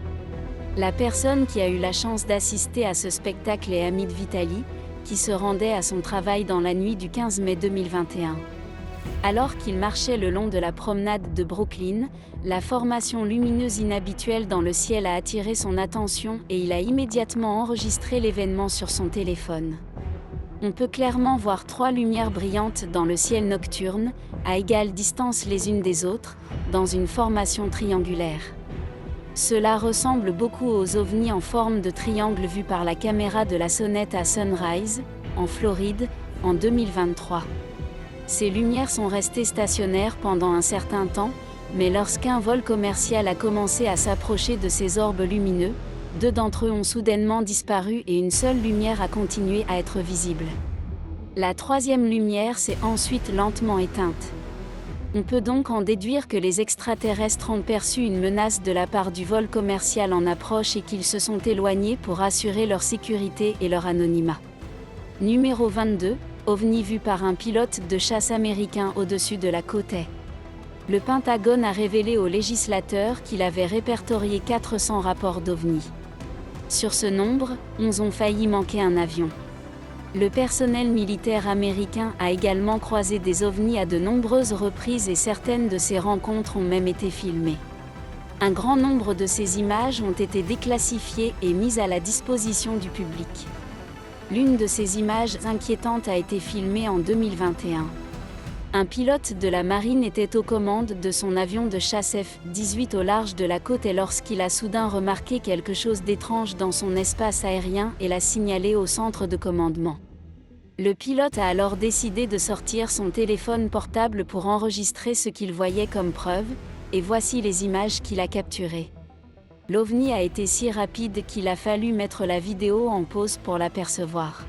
La personne qui a eu la chance d'assister à ce spectacle est Amit Vitali, qui se rendait à son travail dans la nuit du 15 mai 2021. Alors qu'il marchait le long de la promenade de Brooklyn, la formation lumineuse inhabituelle dans le ciel a attiré son attention et il a immédiatement enregistré l'événement sur son téléphone. On peut clairement voir 3 lumières brillantes dans le ciel nocturne, à égale distance les unes des autres, dans une formation triangulaire. Cela ressemble beaucoup aux ovnis en forme de triangle vus par la caméra de la Sonnette à Sunrise, en Floride, en 2023. Ces lumières sont restées stationnaires pendant un certain temps, mais lorsqu'un vol commercial a commencé à s'approcher de ces orbes lumineux, 2 d'entre eux ont soudainement disparu et une seule lumière a continué à être visible. La 3e lumière s'est ensuite lentement éteinte. On peut donc en déduire que les extraterrestres ont perçu une menace de la part du vol commercial en approche et qu'ils se sont éloignés pour assurer leur sécurité et leur anonymat. Numéro 22, ovni vu par un pilote de chasse américain au-dessus de la côte est. Le Pentagone a révélé aux législateurs qu'il avait répertorié 400 rapports d'ovnis. Sur ce nombre, 11 ont failli manquer un avion. Le personnel militaire américain a également croisé des ovnis à de nombreuses reprises et certaines de ces rencontres ont même été filmées. Un grand nombre de ces images ont été déclassifiées et mises à la disposition du public. L'une de ces images inquiétantes a été filmée en 2021. Un pilote de la marine était aux commandes de son avion de chasse F-18 au large de la côte et lorsqu'il a soudain remarqué quelque chose d'étrange dans son espace aérien et l'a signalé au centre de commandement. Le pilote a alors décidé de sortir son téléphone portable pour enregistrer ce qu'il voyait comme preuve, et voici les images qu'il a capturées. L'ovni a été si rapide qu'il a fallu mettre la vidéo en pause pour l'apercevoir.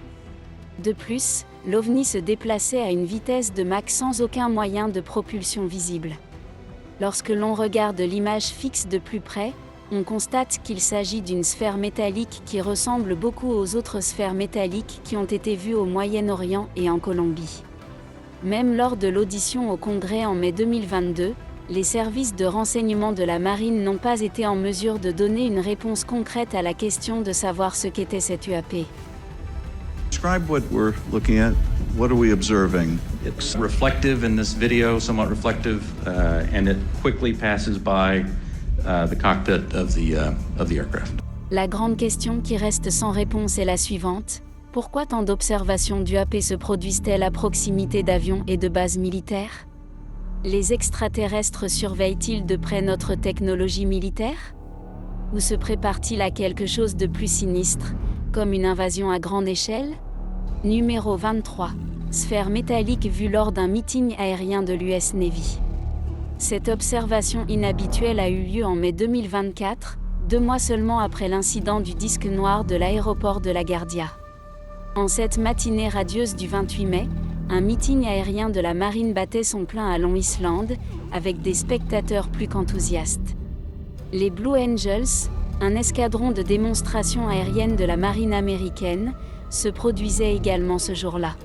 De plus, l'ovni se déplaçait à une vitesse de Mach sans aucun moyen de propulsion visible. Lorsque l'on regarde l'image fixe de plus près, on constate qu'il s'agit d'une sphère métallique qui ressemble beaucoup aux autres sphères métalliques qui ont été vues au Moyen-Orient et en Colombie. Même lors de l'audition au Congrès en mai 2022, les services de renseignement de la marine n'ont pas été en mesure de donner une réponse concrète à la question de savoir ce qu'était cette UAP. Describe what we're looking at. What are we observing? It's reflective in this video, somewhat reflective, and it quickly passes by the cockpit of the aircraft. La grande question qui reste sans réponse est la suivante. Pourquoi tant d'observations d'UAP se produisent-elles à proximité d'avions et de bases militaires ? Les extraterrestres surveillent-ils de près notre technologie militaire ? Ou se prépare-t-il à quelque chose de plus sinistre, comme une invasion à grande échelle ? Numéro 23. Sphère métallique vue lors d'un meeting aérien de l'US Navy. Cette observation inhabituelle a eu lieu en mai 2024, 2 mois seulement après l'incident du disque noir de l'aéroport de LaGuardia. En cette matinée radieuse du 28 mai, un meeting aérien de la marine battait son plein à Long Island, avec des spectateurs plus qu'enthousiastes. Les Blue Angels, un escadron de démonstration aérienne de la marine américaine, se produisaient également ce jour-là.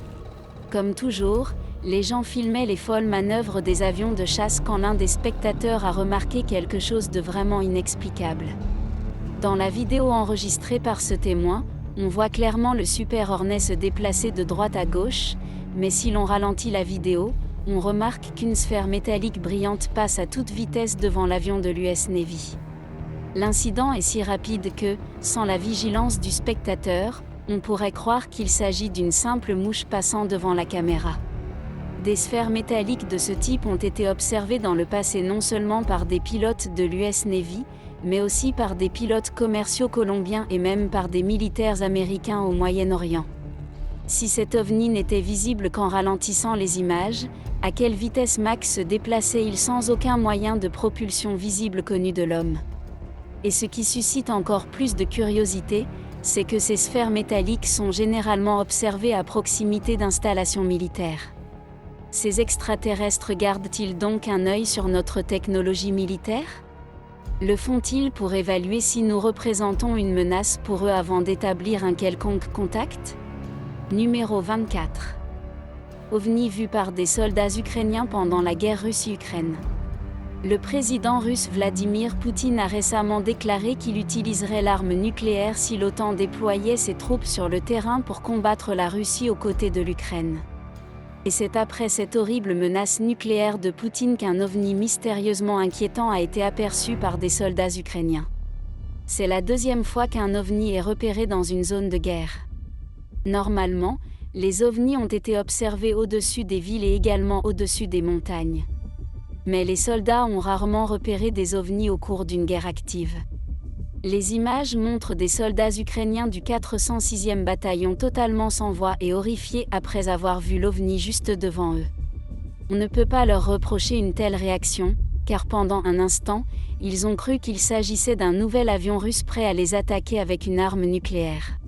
Comme toujours, les gens filmaient les folles manœuvres des avions de chasse quand l'un des spectateurs a remarqué quelque chose de vraiment inexplicable. Dans la vidéo enregistrée par ce témoin, on voit clairement le Super Hornet se déplacer de droite à gauche, mais si l'on ralentit la vidéo, on remarque qu'une sphère métallique brillante passe à toute vitesse devant l'avion de l'US Navy. L'incident est si rapide que, sans la vigilance du spectateur, on pourrait croire qu'il s'agit d'une simple mouche passant devant la caméra. Des sphères métalliques de ce type ont été observées dans le passé non seulement par des pilotes de l'US Navy, mais aussi par des pilotes commerciaux colombiens et même par des militaires américains au Moyen-Orient. Si cet ovni n'était visible qu'en ralentissant les images, à quelle vitesse Mach se déplaçait-il sans aucun moyen de propulsion visible connu de l'homme ? Et ce qui suscite encore plus de curiosité, c'est que ces sphères métalliques sont généralement observées à proximité d'installations militaires. Ces extraterrestres gardent-ils donc un œil sur notre technologie militaire? Le font-ils pour évaluer si nous représentons une menace pour eux avant d'établir un quelconque contact? Numéro 24. OVNI vu par des soldats ukrainiens pendant la guerre Russie-Ukraine. Le président russe Vladimir Poutine a récemment déclaré qu'il utiliserait l'arme nucléaire si l'OTAN déployait ses troupes sur le terrain pour combattre la Russie aux côtés de l'Ukraine. Et c'est après cette horrible menace nucléaire de Poutine qu'un ovni mystérieusement inquiétant a été aperçu par des soldats ukrainiens. C'est la deuxième fois qu'un ovni est repéré dans une zone de guerre. Normalement, les ovnis ont été observés au-dessus des villes et également au-dessus des montagnes. Mais les soldats ont rarement repéré des ovnis au cours d'une guerre active. Les images montrent des soldats ukrainiens du 406e bataillon totalement sans voix et horrifiés après avoir vu l'ovni juste devant eux. On ne peut pas leur reprocher une telle réaction, car pendant un instant, ils ont cru qu'il s'agissait d'un nouvel avion russe prêt à les attaquer avec une arme nucléaire.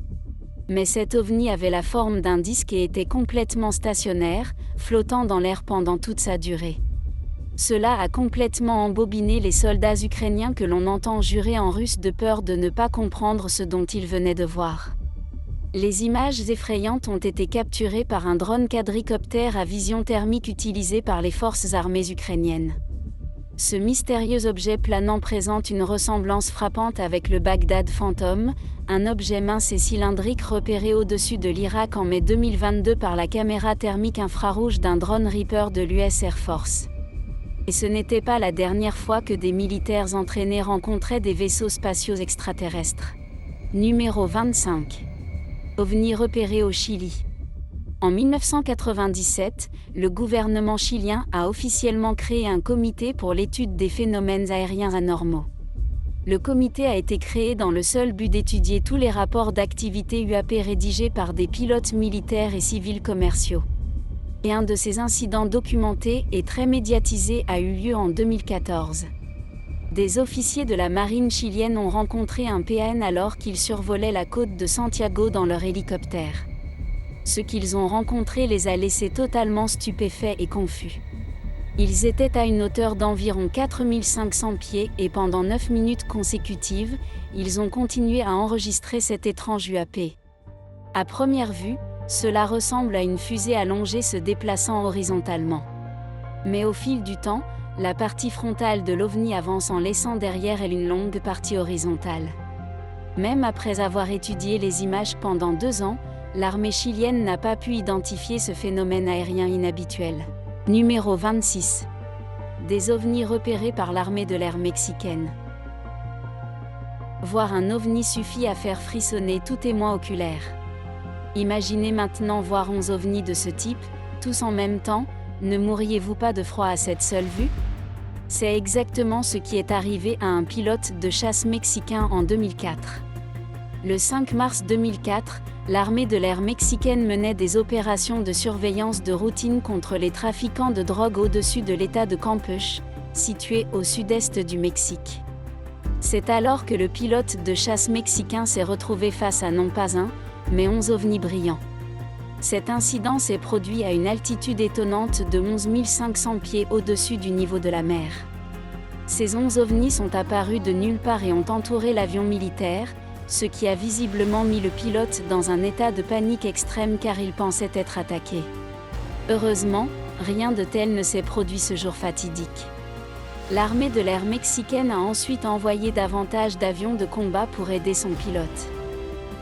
Mais cet ovni avait la forme d'un disque et était complètement stationnaire, flottant dans l'air pendant toute sa durée. Cela a complètement embobiné les soldats ukrainiens que l'on entend jurer en russe de peur de ne pas comprendre ce dont ils venaient de voir. Les images effrayantes ont été capturées par un drone quadricoptère à vision thermique utilisé par les forces armées ukrainiennes. Ce mystérieux objet planant présente une ressemblance frappante avec le Baghdad Phantom, un objet mince et cylindrique repéré au-dessus de l'Irak en mai 2022 par la caméra thermique infrarouge d'un drone Reaper de l'US Air Force. Et ce n'était pas la dernière fois que des militaires entraînés rencontraient des vaisseaux spatiaux extraterrestres. Numéro 25. OVNI repéré au Chili. En 1997, le gouvernement chilien a officiellement créé un comité pour l'étude des phénomènes aériens anormaux. Le comité a été créé dans le seul but d'étudier tous les rapports d'activité UAP rédigés par des pilotes militaires et civils commerciaux. Et un de ces incidents documentés et très médiatisés a eu lieu en 2014. Des officiers de la marine chilienne ont rencontré un PAN alors qu'ils survolaient la côte de Santiago dans leur hélicoptère. Ce qu'ils ont rencontré les a laissés totalement stupéfaits et confus. Ils étaient à une hauteur d'environ 4500 pieds et pendant 9 minutes consécutives, ils ont continué à enregistrer cet étrange UAP. À première vue, cela ressemble à une fusée allongée se déplaçant horizontalement. Mais au fil du temps, la partie frontale de l'OVNI avance en laissant derrière elle une longue partie horizontale. Même après avoir étudié les images pendant 2 ans, l'armée chilienne n'a pas pu identifier ce phénomène aérien inhabituel. Numéro 26. Des ovnis repérés par l'armée de l'air mexicaine. Voir un ovni suffit à faire frissonner tout témoin oculaire. Imaginez maintenant voir 11 ovnis de ce type, tous en même temps, ne mourriez-vous pas de froid à cette seule vue? C'est exactement ce qui est arrivé à un pilote de chasse mexicain en 2004. Le 5 mars 2004, l'armée de l'air mexicaine menait des opérations de surveillance de routine contre les trafiquants de drogue au-dessus de l'État de Campeche, situé au sud-est du Mexique. C'est alors que le pilote de chasse mexicain s'est retrouvé face à non pas un, mais 11 ovnis brillants. Cet incident s'est produit à une altitude étonnante de 11 500 pieds au-dessus du niveau de la mer. Ces 11 ovnis sont apparus de nulle part et ont entouré l'avion militaire, ce qui a visiblement mis le pilote dans un état de panique extrême car il pensait être attaqué. Heureusement, rien de tel ne s'est produit ce jour fatidique. L'armée de l'air mexicaine a ensuite envoyé davantage d'avions de combat pour aider son pilote.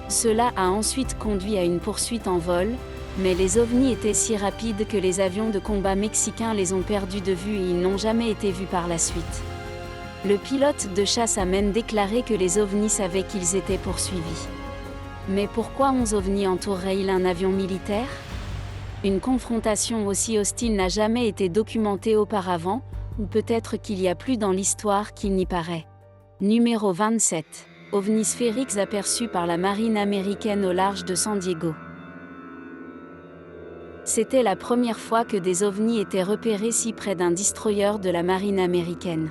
Cela a ensuite conduit à une poursuite en vol, mais les ovnis étaient si rapides que les avions de combat mexicains les ont perdus de vue et ils n'ont jamais été vus par la suite. Le pilote de chasse a même déclaré que les ovnis savaient qu'ils étaient poursuivis. Mais pourquoi 11 ovnis entoureraient-ils un avion militaire? Une confrontation aussi hostile n'a jamais été documentée auparavant, ou peut-être qu'il y a plus dans l'histoire qu'il n'y paraît. Numéro 27. OVNIs sphériques aperçus par la marine américaine au large de San Diego. C'était la première fois que des ovnis étaient repérés si près d'un destroyer de la marine américaine.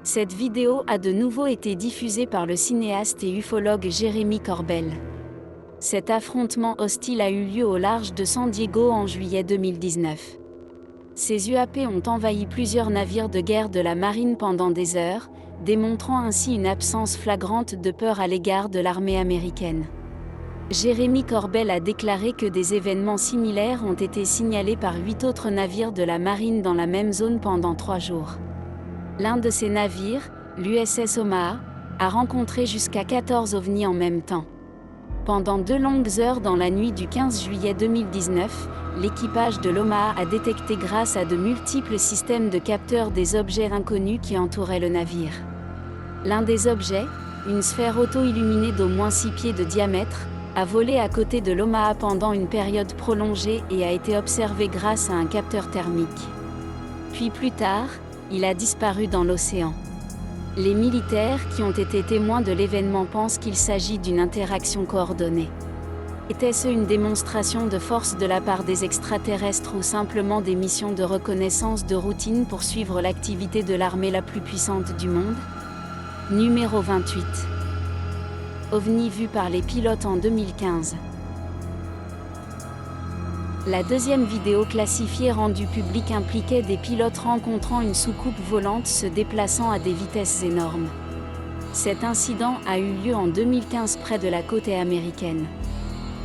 Cette vidéo a de nouveau été diffusée par le cinéaste et ufologue Jeremy Corbell. Cet affrontement hostile a eu lieu au large de San Diego en juillet 2019. Ces UAP ont envahi plusieurs navires de guerre de la marine pendant des heures, démontrant ainsi une absence flagrante de peur à l'égard de l'armée américaine. Jeremy Corbell a déclaré que des événements similaires ont été signalés par 8 autres navires de la marine dans la même zone pendant 3 jours. L'un de ces navires, l'USS Omaha, a rencontré jusqu'à 14 ovnis en même temps. Pendant 2 longues heures dans la nuit du 15 juillet 2019, l'équipage de l'Omaha a détecté grâce à de multiples systèmes de capteurs des objets inconnus qui entouraient le navire. L'un des objets, une sphère auto-illuminée d'au moins 6 pieds de diamètre, a volé à côté de l'Omaha pendant une période prolongée et a été observé grâce à un capteur thermique. Puis plus tard, il a disparu dans l'océan. Les militaires qui ont été témoins de l'événement pensent qu'il s'agit d'une interaction coordonnée. Était-ce une démonstration de force de la part des extraterrestres ou simplement des missions de reconnaissance de routine pour suivre l'activité de l'armée la plus puissante du monde ? Numéro 28. OVNI vu par les pilotes en 2015. La deuxième vidéo classifiée rendue publique impliquait des pilotes rencontrant une soucoupe volante se déplaçant à des vitesses énormes. Cet incident a eu lieu en 2015 près de la côte américaine.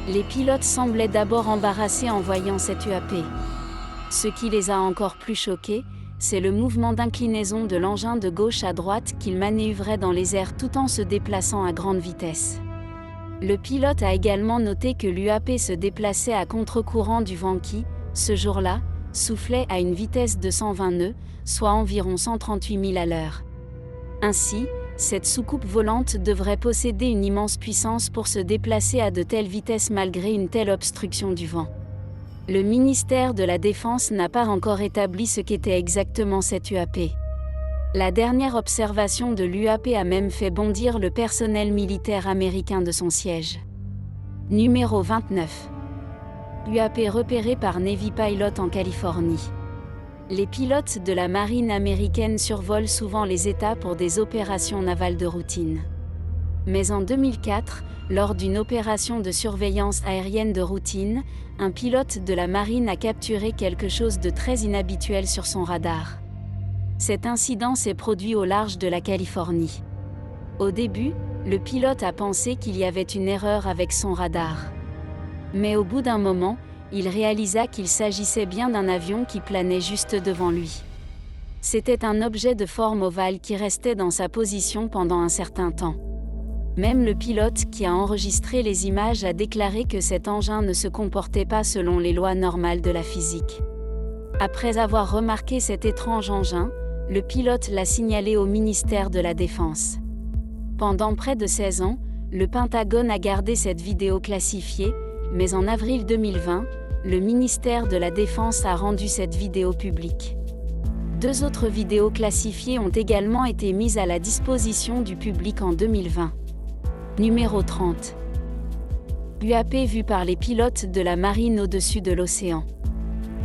Les pilotes semblaient d'abord embarrassés en voyant cette UAP. Ce qui les a encore plus choqués, c'est le mouvement d'inclinaison de l'engin de gauche à droite qu'il manœuvrait dans les airs tout en se déplaçant à grande vitesse. Le pilote a également noté que l'UAP se déplaçait à contre-courant du vent qui, ce jour-là, soufflait à une vitesse de 120 nœuds, soit environ 138 000 à l'heure. Ainsi, cette soucoupe volante devrait posséder une immense puissance pour se déplacer à de telles vitesses malgré une telle obstruction du vent. Le ministère de la Défense n'a pas encore établi ce qu'était exactement cette UAP. La dernière observation de l'UAP a même fait bondir le personnel militaire américain de son siège. Numéro 29. UAP repéré par Navy Pilot en Californie. Les pilotes de la marine américaine survolent souvent les États pour des opérations navales de routine. Mais en 2004, lors d'une opération de surveillance aérienne de routine, un pilote de la marine a capturé quelque chose de très inhabituel sur son radar. Cet incident s'est produit au large de la Californie. Au début, le pilote a pensé qu'il y avait une erreur avec son radar. Mais au bout d'un moment, il réalisa qu'il s'agissait bien d'un avion qui planait juste devant lui. C'était un objet de forme ovale qui restait dans sa position pendant un certain temps. Même le pilote qui a enregistré les images a déclaré que cet engin ne se comportait pas selon les lois normales de la physique. Après avoir remarqué cet étrange engin, le pilote l'a signalé au ministère de la Défense. Pendant près de 16 ans, le Pentagone a gardé cette vidéo classifiée, mais en avril 2020, le ministère de la Défense a rendu cette vidéo publique. 2 autres vidéos classifiées ont également été mises à la disposition du public en 2020. Numéro 30. UAP vu par les pilotes de la marine au-dessus de l'océan.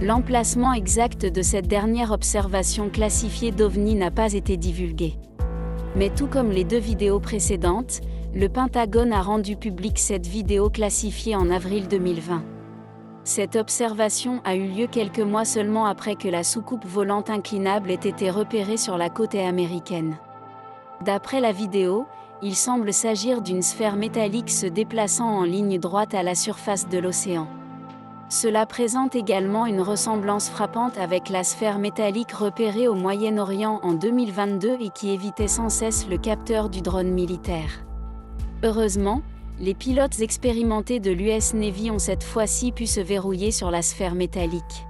L'emplacement exact de cette dernière observation classifiée d'OVNI n'a pas été divulgué. Mais tout comme les 2 vidéos précédentes, le Pentagone a rendu publique cette vidéo classifiée en avril 2020. Cette observation a eu lieu quelques mois seulement après que la soucoupe volante inclinable ait été repérée sur la côte américaine. D'après la vidéo, il semble s'agir d'une sphère métallique se déplaçant en ligne droite à la surface de l'océan. Cela présente également une ressemblance frappante avec la sphère métallique repérée au Moyen-Orient en 2022 et qui évitait sans cesse le capteur du drone militaire. Heureusement, les pilotes expérimentés de l'US Navy ont cette fois-ci pu se verrouiller sur la sphère métallique.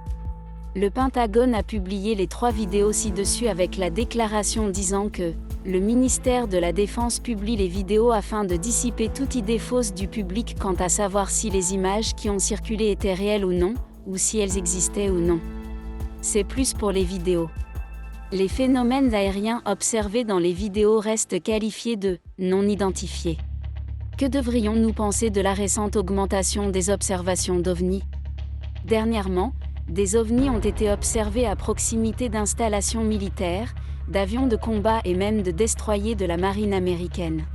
Le Pentagone a publié les 3 vidéos ci-dessus avec la déclaration disant que le ministère de la Défense publie les vidéos afin de dissiper toute idée fausse du public quant à savoir si les images qui ont circulé étaient réelles ou non, ou si elles existaient ou non. C'est plus pour les vidéos. Les phénomènes aériens observés dans les vidéos restent qualifiés de « non identifiés ». Que devrions-nous penser de la récente augmentation des observations d'OVNI ? Dernièrement, des OVNI ont été observés à proximité d'installations militaires, d'avions de combat et même de destroyers de la marine américaine.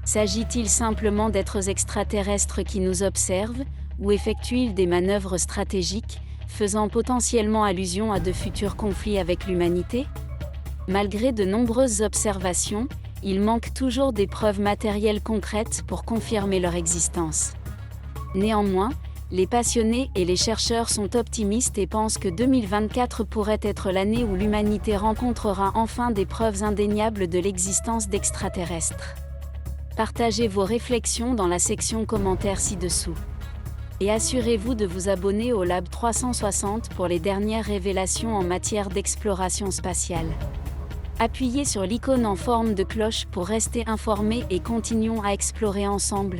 S'agit-il simplement d'êtres extraterrestres qui nous observent, ou effectuent-ils des manœuvres stratégiques, faisant potentiellement allusion à de futurs conflits avec l'humanité? Malgré de nombreuses observations, il manque toujours des preuves matérielles concrètes pour confirmer leur existence. Néanmoins, les passionnés et les chercheurs sont optimistes et pensent que 2024 pourrait être l'année où l'humanité rencontrera enfin des preuves indéniables de l'existence d'extraterrestres. Partagez vos réflexions dans la section commentaires ci-dessous. Et assurez-vous de vous abonner au Lab 360 pour les dernières révélations en matière d'exploration spatiale. Appuyez sur l'icône en forme de cloche pour rester informé et continuons à explorer ensemble.